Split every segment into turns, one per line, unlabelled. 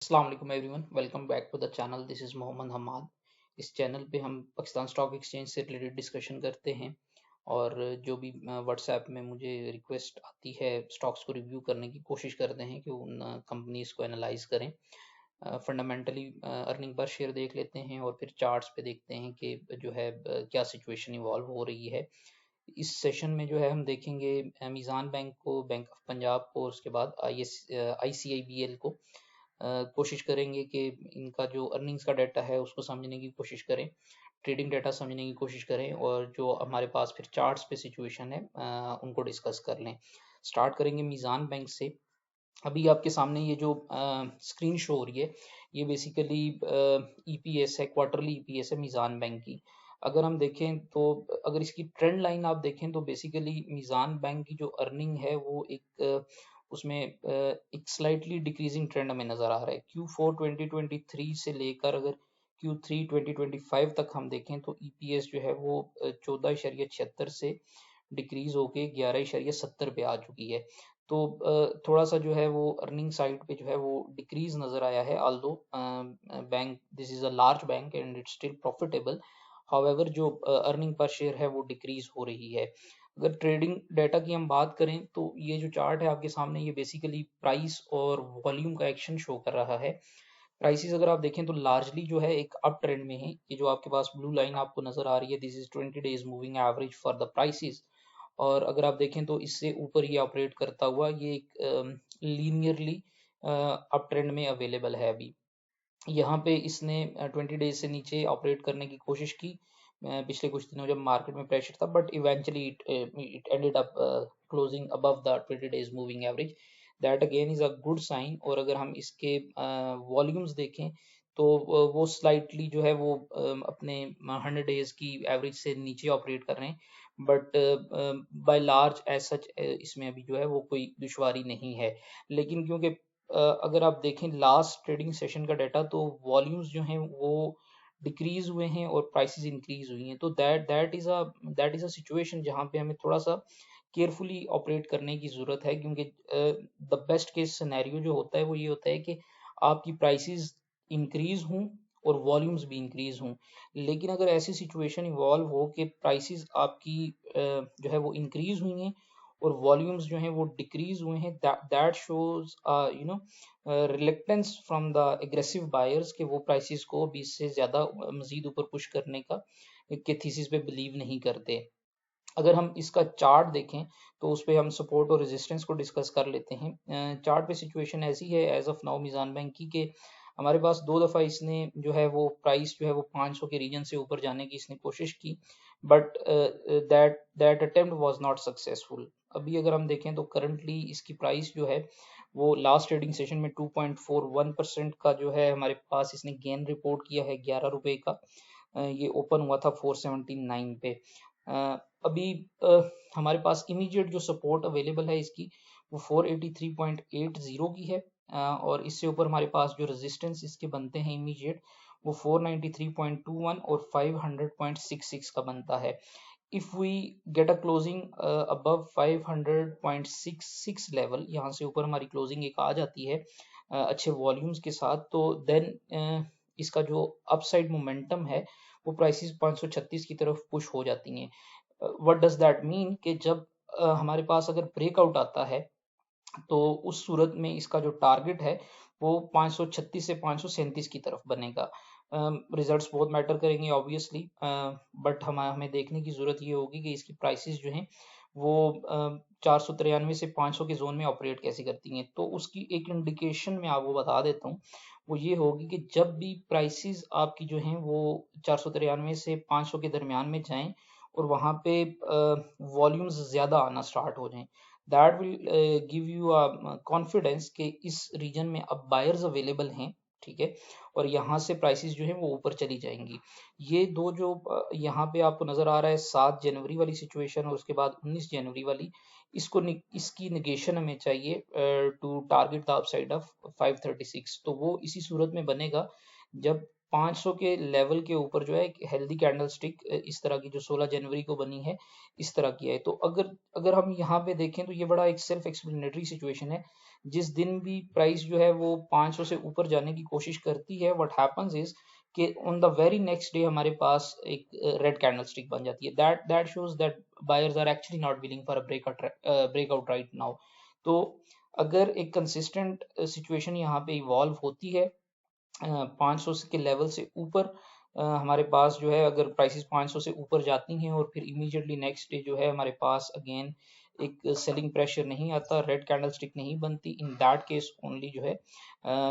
अस्सलाम वालेकुम everyone, welcome back to the channel. This is Mohammad Hammad. इस चैनल पे हम पाकिस्तान स्टॉक एक्सचेंज से रिलेटेड डिस्कशन करते हैं और जो भी व्हाट्सएप में मुझे रिक्वेस्ट आती है स्टॉक्स को रिव्यू करने की कोशिश करते हैं कि उन कंपनीज को एनालाइज करें। फंडामेंटली अर्निंग पर शेयर देख लेते हैं और फिर चार्ट्स पे देखते हैं कि जो है क्या सिचुएशन इवॉल्व हो रही है। इस सेशन में जो है हम देखेंगे मीज़ान बैंक को, बैंक ऑफ पंजाब को, उसके बाद ICIBL को। कोशिश करेंगे कि इनका जो अर्निंग्स का डाटा है उसको समझने की कोशिश करें, ट्रेडिंग डाटा समझने की कोशिश करें और जो हमारे पास फिर चार्ट्स पे सिचुएशन है उनको डिस्कस कर लें। स्टार्ट करेंगे मीज़ान बैंक से। अभी आपके सामने ये जो स्क्रीन शो हो रही है ये बेसिकली ईपीएस है, क्वार्टरली ईपीएस है मीज़ान बैंक की। अगर हम देखें तो अगर इसकी ट्रेंड लाइन आप देखें तो बेसिकली मीज़ान बैंक की जो अर्निंग है वो उसमें एक स्लाइटली डिक्रीजिंग ट्रेंड हमें नज़र आ रहा है। Q4 2023 से लेकर अगर Q3 2025 तक हम देखें तो ईपीएस जो है वो 14.76 से डिक्रीज होके 11.70 पे आ चुकी है। तो थोड़ा सा जो है वो अर्निंग साइड पे जो है वो डिक्रीज नजर आया है। Although bank, this is a large bank and it's still profitable, however जो अर्निंग पर शेयर है वो डिक्रीज हो रही है। अगर ट्रेडिंग डाटा की हम बात करें तो ये जो चार्ट है आपके सामने ये बेसिकली प्राइस और वॉल्यूम का एक्शन शो कर रहा है। प्राइसेस अगर आप देखें तो लार्जली जो है एक अप ट्रेंड में है। ये जो आपके पास ब्लू लाइन आपको नजर आ रही है, this is 20 days moving average for the prices. और अगर आप देखें तो इससे ऊपर ये ऑपरेट करता हुआ ये एक लीनियरली अप ट्रेंड में अवेलेबल है अभी। यहाँ पे इसने 20 डेज से नीचे ऑपरेट करने की कोशिश की पिछले कुछ दिनों जब मार्केट में प्रेशर था, but eventually it ended up closing above the 20 days moving average. That again is a good sign. और अगर हम इसके वॉल्यूम्स देखें तो वो स्लाइटली जो है वो अपने 100 डेज की एवरेज से नीचे ऑपरेट कर रहे हैं, but by large as such इसमें अभी जो है वो कोई दुश्वारी नहीं है। लेकिन क्योंकि अगर आप देखें लास्ट ट्रेडिंग सेशन का डाटा तो वॉल्यूम्स जो हैं वो डिक्रीज हुए हैं और प्राइसेस इंक्रीज हुई हैं। तो दैट इज अ सिचुएशन जहां पे हमें थोड़ा सा केयरफुली ऑपरेट करने की ज़रूरत है, क्योंकि द बेस्ट केस सिनेरियो जो होता है वो ये होता है कि आपकी प्राइसेस इंक्रीज हों और वॉल्यूम्स भी इंक्रीज हों। लेकिन अगर ऐसी सिचुएशन इवॉल्व हो कि प्राइसेस आपकी जो है वो इंक्रीज हुई हैं और वॉल्यूम्स जो हैं वो डिक्रीज हुए हैं, that shows you know reluctance from the aggressive buyers कि वो प्राइसेस को 20 से ज़्यादा मजीद ऊपर पुश करने का के थीसिस पे बिलीव नहीं करते। अगर हम इसका चार्ट देखें तो उस पे हम सपोर्ट और रेजिस्टेंस को डिस्कस कर लेते हैं। चार्ट पे सिचुएशन ऐसी है as of now Meezaan bank की कि हमारे पास दो दफ़ा इसने जो है वो प्राइस जो है वो 500 के रीजन से ऊपर जाने की इसने कोशिश की, but that that attempt was not successful. अभी अगर हम देखें तो करंटली इसकी प्राइस जो है वो लास्ट ट्रेडिंग सेशन में 2.41% का जो है हमारे पास इसने गेन रिपोर्ट किया है 11 रुपए का। ये ओपन हुआ था 479 पे। अ, अभी हमारे पास इमीडिएट जो सपोर्ट अवेलेबल है इसकी वो 483.80 की है। और इससे ऊपर हमारे पास जो रेजिस्टेंस इसके बनते हैं इमीडिएट वो 493.21 और 500.66 का बनता है। If we get a closing above 500.66 level, यहाँ से ऊपर हमारी क्लोजिंग एक आ जाती है अच्छे वॉल्यूम्स के साथ, तो देन इसका जो अपसाइड मोमेंटम है वो प्राइसेस 536 की तरफ पुश हो जाती हैं। व्हाट डज दैट मीन कि जब हमारे पास अगर ब्रेकआउट आता है तो उस सूरत में इसका जो टारगेट है वो 536 से 537 की तरफ बनेगा। रिजल्ट्स बहुत मैटर करेंगे ऑब्वियसली, बट हमें देखने की ज़रूरत ये होगी कि इसकी प्राइसेस जो हैं वो 493 से 500 के जोन में ऑपरेट कैसे करती हैं। तो उसकी एक इंडिकेशन मैं आपको बता देता हूँ, वो ये होगी कि जब भी प्राइसेस आपकी जो हैं वो 493 से 500 के दरमियान में जाएं और वहाँ पे वॉल्यूम्स ज़्यादा आना स्टार्ट हो जाएं, that will give you a confidence कि इस रीजन में अब बायर्स अवेलेबल हैं, ठीक है, और यहाँ से प्राइसेस जो है वो ऊपर चली जाएंगी। ये दो जो यहाँ पे आपको नजर आ रहा है 7 जनवरी वाली सिचुएशन और उसके बाद 19 जनवरी वाली, इसकी निगेशन हमें चाहिए to target the upside of 536। तो वो इसी सूरत में बनेगा जब 500 के लेवल के ऊपर जो है एक हेल्दी कैंडलस्टिक इस तरह की जो 16 जनवरी को बनी है इस तरह की है। तो अगर अगर हम यहाँ पे देखें तो ये बड़ा एक सेल्फ एक्सप्लेनेटरी सिचुएशन है। जिस दिन भी प्राइस जो है वो 500 से ऊपर जाने की कोशिश करती है, व्हाट हैपेंस इज कि on the very next day हमारे पास एक रेड कैंडल स्टिक बन जाती है। That shows that buyers are actually not willing for a breakout right now. तो अगर एक कंसिस्टेंट सिचुएशन यहाँ पे इवॉल्व होती है 500 के लेवल से ऊपर, हमारे पास जो है अगर प्राइसेस 500 से ऊपर जाती हैं और फिर इमीडिएटली नेक्स्ट डे जो है हमारे पास अगेन एक सेलिंग प्रेशर नहीं आता, रेड कैंडल स्टिक नहीं बनती, इन दैट केस ओनली जो है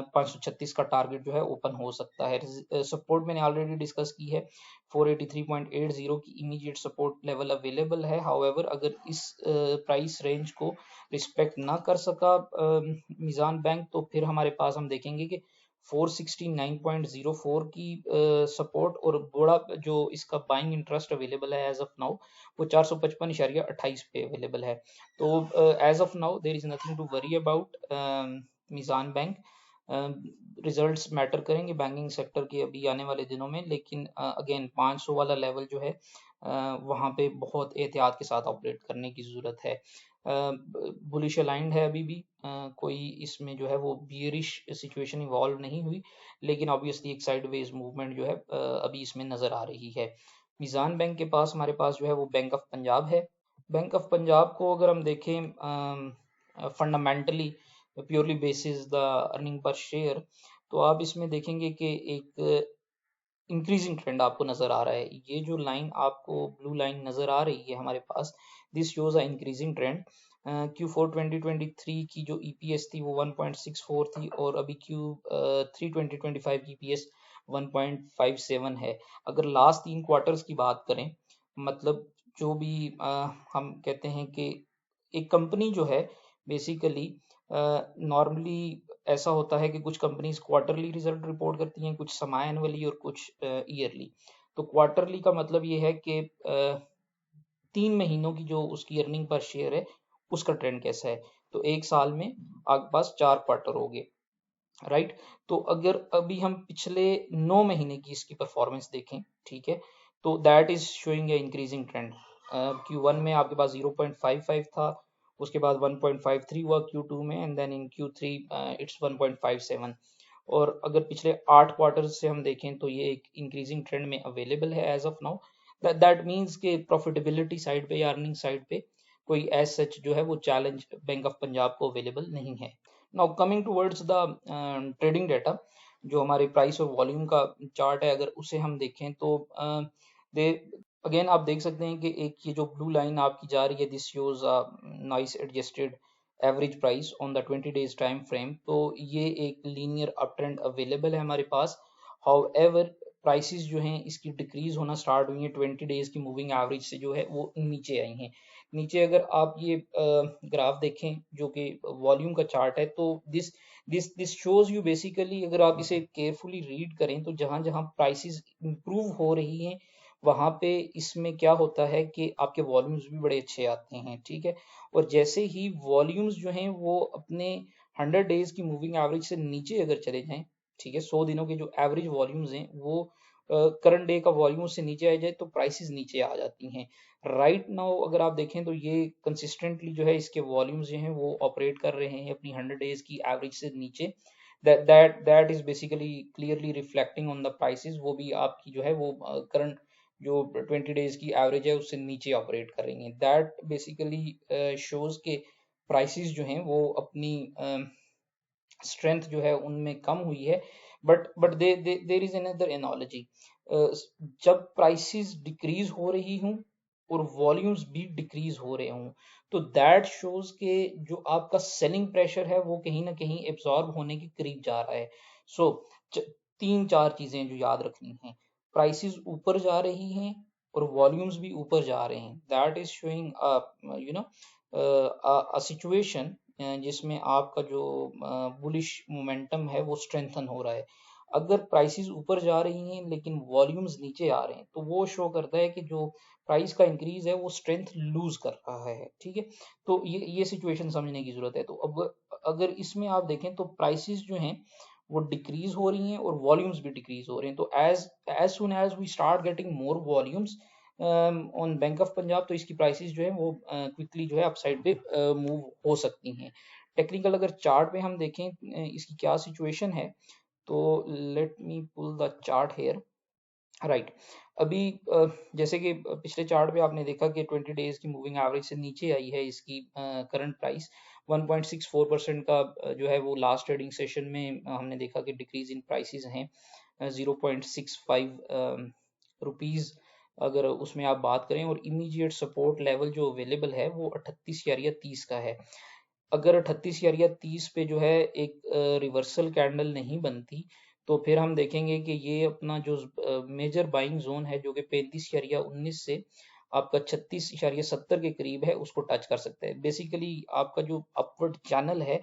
536 का टारगेट जो है ओपन हो सकता है। सपोर्ट मैंने ऑलरेडी डिस्कस की है, 483.80 की इमीडिएट सपोर्ट लेवल अवेलेबल है। हाउएवर अगर इस प्राइस रेंज को रिस्पेक्ट ना कर सका मीज़ान बैंक, तो फिर हमारे पास हम देखेंगे कि 469.04 की सपोर्ट और बड़ा जो इसका बाइंग इंटरेस्ट अवेलेबल है एज ऑफ नाउ वो 455.28 पे अवेलेबल है। तो as of now there is nothing to worry about Meezan bank. Results matter करेंगे बैंकिंग सेक्टर के अभी आने वाले दिनों में, लेकिन अगेन 500 वाला लेवल जो है वहाँ पे बहुत एहतियात के साथ ऑपरेट करने की ज़रूरत है। बुलिश अलाइंड है अभी भी, कोई इसमें जो है वो बियरिश सिचुएशन इवॉल्व नहीं हुई, लेकिन ऑब्वियसली एक साइडवेज मूवमेंट जो है अभी इसमें नज़र आ रही है। मीज़ान बैंक के पास हमारे पास जो है वो बैंक ऑफ पंजाब है। बैंक ऑफ पंजाब को अगर हम देखें fundamentally purely basis the earning per share, तो आप इसमें देखेंगे कि एक इंक्रीजिंग ट्रेंड आपको नजर आ रहा है। ये जो लाइन आपको ब्लू लाइन नजर आ रही है हमारे पास, this shows a increasing trend. Q4 2023 की जो EPS थी वो 1.64 थी और अभी Q3 2025 की EPS 1.57 है। अगर लास्ट 3 क्वार्टर्स की बात करें, मतलब जो भी हम कहते हैं कि एक कंपनी जो है बेसिकली नॉर्मली ऐसा होता है कि कुछ कंपनीज क्वार्टरली रिजल्ट रिपोर्ट करती हैं, कुछ समाय एनुअली और कुछ ईयरली। तो क्वार्टरली का मतलब ये है कि 3 महीनों की जो उसकी अर्निंग पर शेयर है उसका ट्रेंड कैसा है। तो एक साल में आपके पास 4 क्वार्टर हो गए, राइट। तो अगर अभी हम पिछले 9 महीने की इसकी परफॉर्मेंस देखें, ठीक है, तो that is showing A increasing trend. Q1 में आपके पास 0.55 था, उसके बाद 1.53 हुआ Q2 में, and then in Q3 it's 1.57। और अगर पिछले 8 क्वार्टर से हम देखें तो ये एक इंक्रीजिंग ट्रेंड में अवेलेबल है as of now. That means के प्रॉफिटेबिलिटी साइड पे या अर्निंग साइड पे कोई एज सच जो है वो चैलेंज बैंक ऑफ पंजाब को अवेलेबल नहीं है। Now coming towards the trading data, जो हमारे प्राइस और वॉल्यूम का चार्ट है, अगर उसे हम देखें तो दे अगेन आप देख सकते हैं कि एक ये जो ब्लू लाइन आपकी जा रही है, this shows noise adjusted average price on the 20 days time frame. तो ये एक लीनियर अप ट्रेंड अवेलेबल है हमारे पास। हाउएवर प्राइसेस जो हैं इसकी डिक्रीज होना स्टार्ट हुई है 20 डेज की मूविंग एवरेज से, जो है वो नीचे आई हैं। नीचे अगर आप ये ग्राफ देखें जो कि वॉल्यूम का चार्ट है, तो दिस शोज यू बेसिकली, अगर आप इसे केयरफुली रीड करें तो जहां जहां प्राइसेस इंप्रूव हो रही हैं वहां पे इसमें क्या होता है कि आपके वॉल्यूम्स भी बड़े अच्छे आते हैं, ठीक है। और जैसे ही वॉल्यूम्स जो हैं वो अपने 100 डेज की मूविंग एवरेज से नीचे अगर चले जाएं, ठीक है, 100 दिनों के जो एवरेज वॉल्यूम्स हैं वो करंट डे का वॉल्यूम से नीचे आ जाए तो प्राइसेस नीचे आ जाती हैं। राइट नाउ अगर आप देखें तो ये कंसिस्टेंटली जो है इसके वॉल्यूम्स जो हैं वो ऑपरेट कर रहे हैं अपनी 100 डेज की एवरेज से नीचे। That is basically clearly reflecting on the prices, वो भी आपकी जो है वो करंट जो 20 डेज की एवरेज है उससे नीचे ऑपरेट कर रही हैं। दैट बेसिकली शोज के प्राइसेस जो हैं वो अपनी स्ट्रेंथ जो है उनमें कम हुई है। But there is another analogy, जब प्राइसेस डिक्रीज हो रही हूँ और वॉल्यूम्स भी डिक्रीज हो रहे हूँ, तो दैट शोज के जो आपका सेलिंग प्रेशर है वो कहीं ना कहीं एब्जॉर्ब होने के करीब जा रहा है। सो 3-4 चीजें जो याद रखनी है, प्राइसेस ऊपर जा रही हैं और वॉल्यूम्स भी ऊपर जा रहे हैं, that is showing you know a situation जिसमें आपका जो बुलिश मोमेंटम है वो स्ट्रेंथन हो रहा है। अगर प्राइसेस ऊपर जा रही हैं लेकिन वॉल्यूम्स नीचे आ रहे हैं, तो वो शो करता है कि जो प्राइस का इंक्रीज है वो स्ट्रेंथ लूज कर रहा है, ठीक है। तो ये सिचुएशन समझने की जरूरत है। तो अब अगर इसमें आप देखें तो प्राइसेस जो हैं वो डिक्रीज हो रही हैं और वॉल्यूम्स भी डिक्रीज हो रहे हैं। तो as soon as we start getting more volumes on bank of Punjab, तो इसकी प्राइसेस जो है वो क्विकली जो है अपसाइड पे मूव हो सकती हैं, टेक्निकल अगर चार्ट पे हम देखें इसकी क्या सिचुएशन है, तो let me pull the chart here. Right, अभी जैसे कि पिछले चार्ट पे आपने देखा कि 20 डेज की मूविंग एवरेज से नीचे आई है इसकी करंट प्राइस 1.64% का जो है वो लास्ट ट्रेडिंग सेशन में हमने देखा कि डिक्रीज इन प्राइसेस हैं 0.65 रुपीज़ अगर उसमें आप बात करें, और इमीडिएट सपोर्ट लेवल जो अवेलेबल है वो 38 या 30 का है। अगर 38 या 30 पे जो है एक रिवर्सल कैंडल नहीं बनती, तो फिर हम देखेंगे कि ये अपना जो मेजर बाइंग जोन है जो कि 35 या 19 से आपका 36 या 70 के करीब है उसको टच कर सकता है। बेसिकली आपका जो अपवर्ड चैनल है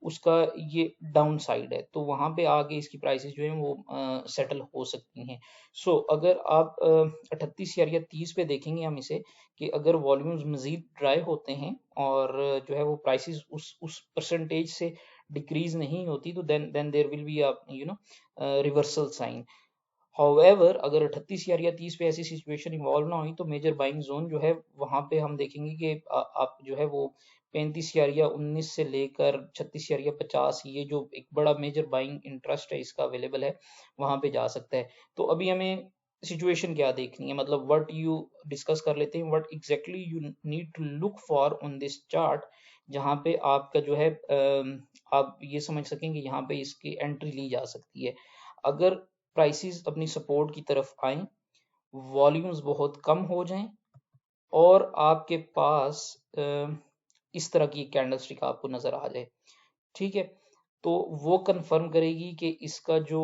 उसका ये डाउन साइड है, तो वहां पे आके इसकी प्राइसेस जो है वो सेटल हो सकती हैं। सो अगर आप 38 या 30 पे देखेंगे हम इसे, कि अगर वॉल्यूम्स मजीद ड्राई होते हैं और जो है वो प्राइसेस उस परसेंटेज से डिक्रीज नहीं होती, तो then there will be reversal sign. However अगर 38 या 30 पे ऐसी सिचुएशन इवॉल्व ना हुई, तो मेजर बाइंग जोन जो है वहां पे हम देखेंगे कि आप जो है वो 35 या 19 से लेकर 36 या 50, ये जो एक बड़ा मेजर बाइंग इंटरेस्ट है इसका अवेलेबल है, वहां पे जा सकता है। तो अभी हमें सिचुएशन क्या देखनी है, मतलब व्हाट यू डिस्कस कर लेते हैं, what exactly you need to look for on this chart, जहाँ पे आपका जो है आप ये समझ सकेंगे यहाँ पे इसकी एंट्री ली जा सकती है। अगर प्राइसेस अपनी सपोर्ट की तरफ आए, वॉल्यूम्स बहुत कम हो जाएं, और आपके पास इस तरह की कैंडल स्टिक आपको नजर आ जाए, ठीक है, तो वो कंफर्म करेगी कि इसका जो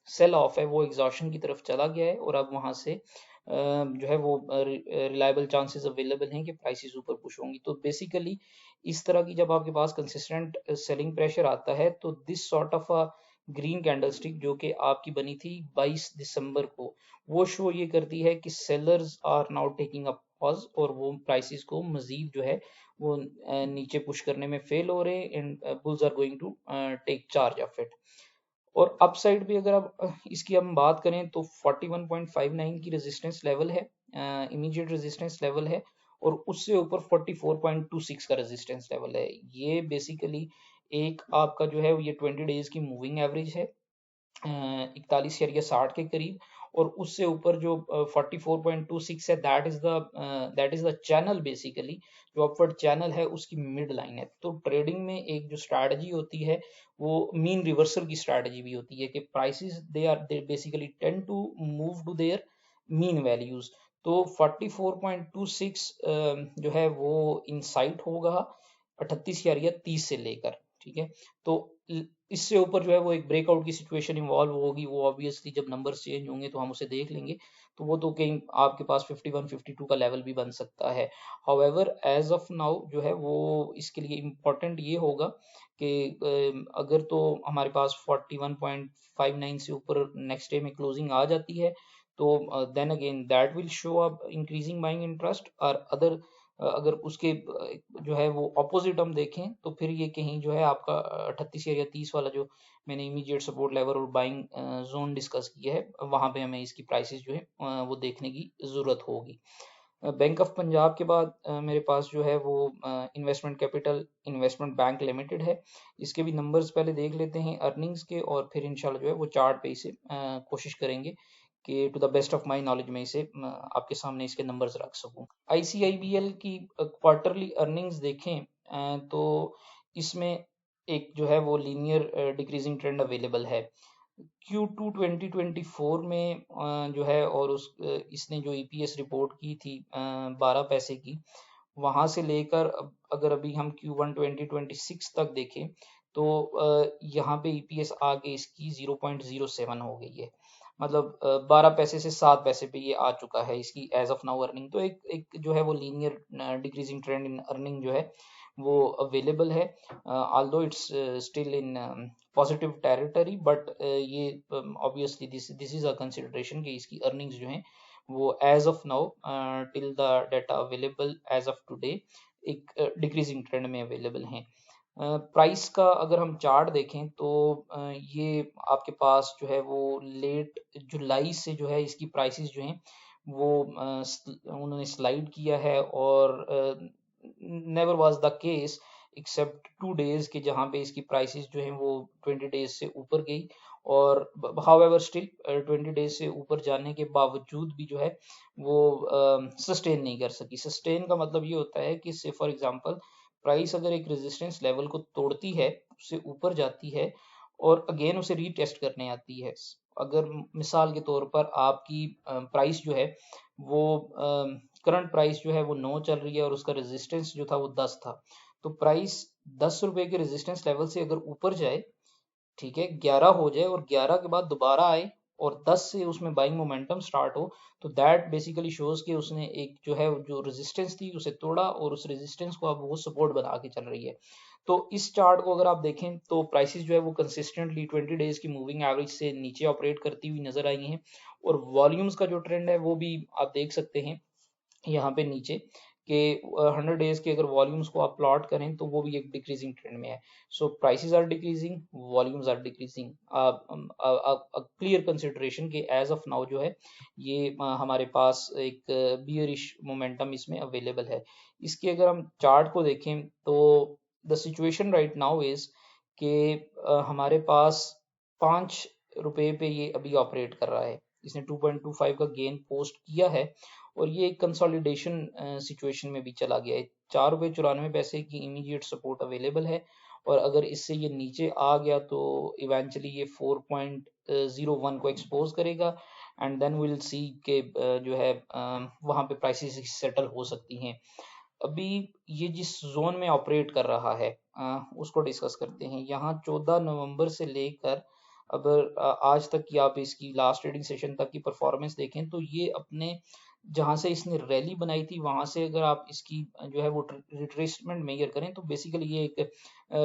सेल ऑफ है वो एग्जॉशन की तरफ चला गया है, और अब वहां से जो है वो रिलायबल चांसेस अवेलेबल हैं कि प्राइसेस ऊपर पुश होंगी। तो बेसिकली इस तरह की जब आपके पास कंसिस्टेंट सेलिंग प्रेशर आता है, तो this sort of a green candlestick जो कि आपकी बनी थी 22 दिसंबर को, वो शो ये करती है कि sellers are now taking a pause, और वो प्राइसेस को मजीद जो है वो नीचे पुश करने में फेल हो रहे हैं, and bulls are going to take charge of it. और अप साइड भी अगर आप इसकी हम बात करें, तो 41.59 की रेजिस्टेंस लेवल है, इमीडिएट रेजिस्टेंस लेवल है, और उससे ऊपर 44.26 का रेजिस्टेंस लेवल है। ये बेसिकली एक आपका जो है ये 20 डेज की मूविंग एवरेज है 41 या 60 के करीब, और उससे ऊपर जो 44.26 है, that is the channel, basically जो अपवर्ड चैनल है उसकी मिड लाइन है। तो ट्रेडिंग में एक जो स्ट्रैटेजी होती है वो मीन रिवर्सल की स्ट्रैटेजी भी होती है, कि prices they basically tend to move to their mean values. तो 44.26 जो है वो इनसाइट होगा 38 या 30 से लेकर, ठीक है। तो इससे ऊपर जो है वो एक ब्रेकआउट की सिचुएशन इन्वॉल्व होगी, वो ऑब्वियसली जब नंबर्स चेंज होंगे तो हम उसे देख लेंगे, तो वो तो कहीं आपके पास 51 52 का लेवल भी बन सकता है। हाउएवर एज ऑफ नाउ जो है वो इसके लिए इम्पोर्टेंट ये होगा कि अगर तो हमारे पास 41.59 से ऊपर नेक्स्ट डे में क्लोजिंग आ जाती है, तो then again that will show up increasing buying interest, और अदर अगर उसके जो है वो अपोजिट हम देखें, तो फिर ये कहीं जो है आपका 38 या 30 वाला जो मैंने इमीडिएट सपोर्ट लेवल और बाइंग जोन डिस्कस किया है, वहां पे हमें इसकी प्राइसेस जो है वो देखने की जरूरत होगी। बैंक ऑफ पंजाब के बाद मेरे पास जो है वो investment capital investment bank limited है। इसके भी नंबर्स पहले देख लेते हैं अर्निंग्स के, और फिर इंशाल्लाह जो है वो चार्ट पे इसे कोशिश करेंगे कि to the best of my knowledge में इसे आपके सामने इसके नंबर्स रख सकूं। आईसीआईबीएल की क्वार्टरली अर्निंग्स देखें तो इसमें एक जो है वो लीनियर डिक्रीजिंग ट्रेंड अवेलेबल है। Q2 2024 में जो है, और इसने जो ईपीएस रिपोर्ट की थी 12 पैसे की, वहां से लेकर अगर अभी हम Q1 2026 तक देखें, तो यहाँ पे ईपीएस आगे इसकी 0.07 हो गई है, मतलब 12 पैसे से 7 पैसे पे ये आ चुका है इसकी एज ऑफ नाउ अर्निंग। तो एक जो है वो linear decreasing trend in earning जो है वो अवेलेबल है, although it's still in positive territory, but ये obviously this is a consideration कि इसकी अर्निंग्स जो हैं वो as of now till the data available as of today एक डिक्रीजिंग ट्रेंड में अवेलेबल हैं। प्राइस का अगर हम चार्ट देखें, तो ये आपके पास जो है वो लेट जुलाई से जो है इसकी प्राइसेस जो हैं वो उन्होंने स्लाइड किया है, और never was the case except 2 days के जहाँ पे इसकी प्राइसेस जो हैं वो 20 days से ऊपर गई, और हाउएवर स्टिल 20 days से ऊपर जाने के बावजूद भी जो है वो सस्टेन नहीं कर सकी। सस्टेन का मतलब ये होता है कि से फॉर एग्जांपल प्राइस अगर एक रेजिस्टेंस लेवल को तोड़ती है, उससे ऊपर जाती है और अगेन उसे रीटेस्ट करने आती है। अगर मिसाल के तौर पर आपकी प्राइस जो है वो करंट प्राइस जो है वो 9 चल रही है और उसका रेजिस्टेंस जो था वो 10 था, तो प्राइस 10 रुपए के रेजिस्टेंस लेवल से अगर ऊपर जाए, ठीक है, 11 हो जाए और 11 के बाद दोबारा आए और 10 से उसमें बाइंग मोमेंटम स्टार्ट हो, तो दैट बेसिकली शोज कि उसने एक जो है जो रेजिस्टेंस थी उसे तोड़ा और उस रेजिस्टेंस को अब वो सपोर्ट बना के चल रही है। तो इस चार्ट को अगर आप देखें तो प्राइसेस जो है वो कंसिस्टेंटली 20 डेज की मूविंग एवरेज से नीचे ऑपरेट करती हुई नजर आई हैं, और वॉल्यूम्स का जो ट्रेंड है वो भी आप देख सकते हैं यहाँ पे नीचे कि 100 डेज के अगर वॉल्यूम्स को आप प्लॉट करें तो वो भी एक डिक्रीजिंग ट्रेंड में है। So prices are decreasing, volumes are decreasing. Clear consideration कि एज ऑफ नाउ जो है ये हमारे पास एक बियरिश मोमेंटम इसमें अवेलेबल है। इसके अगर हम चार्ट को देखें तो the situation right now is कि हमारे पास 5 रुपए पे ये अभी ऑपरेट कर रहा है। इसने 2.25 का गेन पोस्ट किया है और ये एक कंसोलिडेशन सिचुएशन में भी चला गया है। 4 रुपए 94 पैसे की इमीडिएट सपोर्ट अवेलेबल है, और अगर इससे ये नीचे आ गया तो इवेंचुअली ये 4.01 को एक्सपोज करेगा, एंड देन विल सी के जो है वहां पे प्राइसेस सेटल हो सकती हैं। अभी ये जिस जोन में ऑपरेट कर रहा है उसको डिस्कस करते हैं। यहाँ 14 नवंबर से लेकर अगर आज तक की आप इसकी लास्ट ट्रेडिंग सेशन तक की परफॉर्मेंस देखें तो ये अपने जहां से इसने रैली बनाई थी वहां से अगर आप इसकी जो है वो रिट्रेसमेंट मेजर करें तो बेसिकली ये एक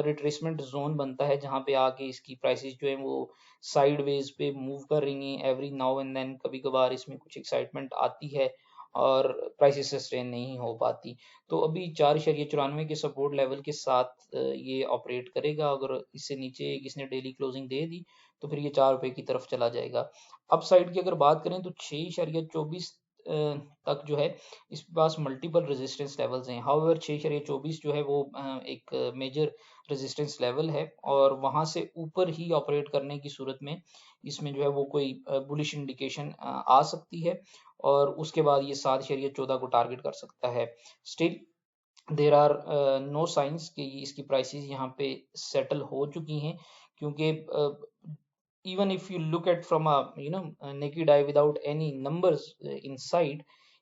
रिट्रेसमेंट जोन बनता है जहां पे आके इसकी प्राइसेस जो है वो साइडवेज पे मूव कर रही हैं एवरी नाउ एंड देन। कभी कभार इसमें कुछ एक्साइटमेंट आती है और प्राइसेस सस्टेन नहीं हो पाती। तो अभी 4.94 के सपोर्ट लेवल के साथ ये ऑपरेट करेगा। अगर इससे नीचे इसने डेली क्लोजिंग दे दी तो फिर ये 4 रुपए की तरफ चला जाएगा। अप साइड की अगर बात करें तो 6.24 तक जो है इस पास मल्टीपल रेजिस्टेंस लेवल्स हैं। हाउएवर 6.24 जो है वो एक मेजर रेजिस्टेंस लेवल है, और वहां से ऊपर ही ऑपरेट करने की सूरत में इसमें जो है वो कोई बुलिश इंडिकेशन आ सकती है, और उसके बाद ये 7.14 को टारगेट कर सकता है। Still there are no signs कि इसकी प्राइसेस यहाँ पे सेटल हो चुकी हैं, क्योंकि even if you look at from a naked eye without any numbers inside,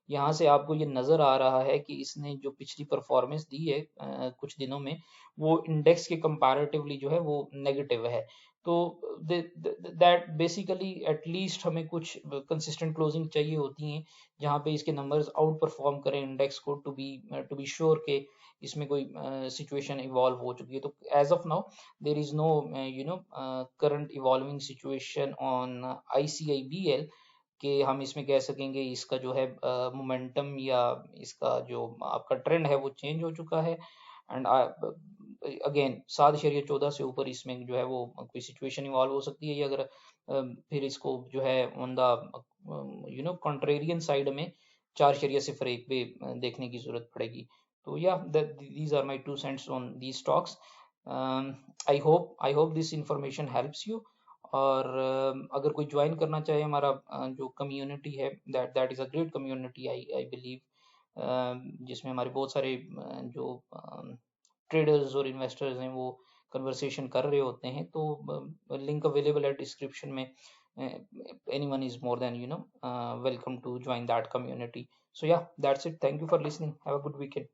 यहाँ से आपको ये नजर आ रहा है कि इसने जो पिछली परफॉर्मेंस दी है कुछ दिनों में वो इंडेक्स के कंपैरेटिवली जो है वो नेगेटिव है। तो दैट बेसिकली एटलीस्ट हमें कुछ कंसिस्टेंट क्लोजिंग चाहिए होती हैं जहाँ पे इसके नंबर्स आउट परफॉर्म करें इंडेक्स को, टू बी श्योर के इसमें कोई सिचुएशन इवॉल्व हो चुकी है। तो as of now there is no current evolving situation on ICIBL कि हम इसमें कह सकेंगे इसका जो है मोमेंटम या इसका जो आपका ट्रेंड है वो चेंज हो चुका है। एंड अगेन 7.14 से ऊपर इसमें जो है वो कोई सिचुएशन इवॉल्व हो सकती है, या अगर फिर इसको जो है ऑन द कॉन्ट्रेरियन साइड में 4.01 पे देखने की जरूरत पड़ेगी। तो या these are my 2 cents on the stocks. I hope this information helps you. और अगर कोई ज्वाइन करना चाहे हमारा जो कम्युनिटी है, that is a great community I believe, जिसमें हमारे बहुत सारे जो ट्रेडर्स और इन्वेस्टर्स हैं वो कन्वर्सेशन कर रहे होते हैं। तो लिंक अवेलेबल है डिस्क्रिप्शन में। anyone is more than welcome to join that community. So yeah, that's it. Thank you for listening. Have a good weekend.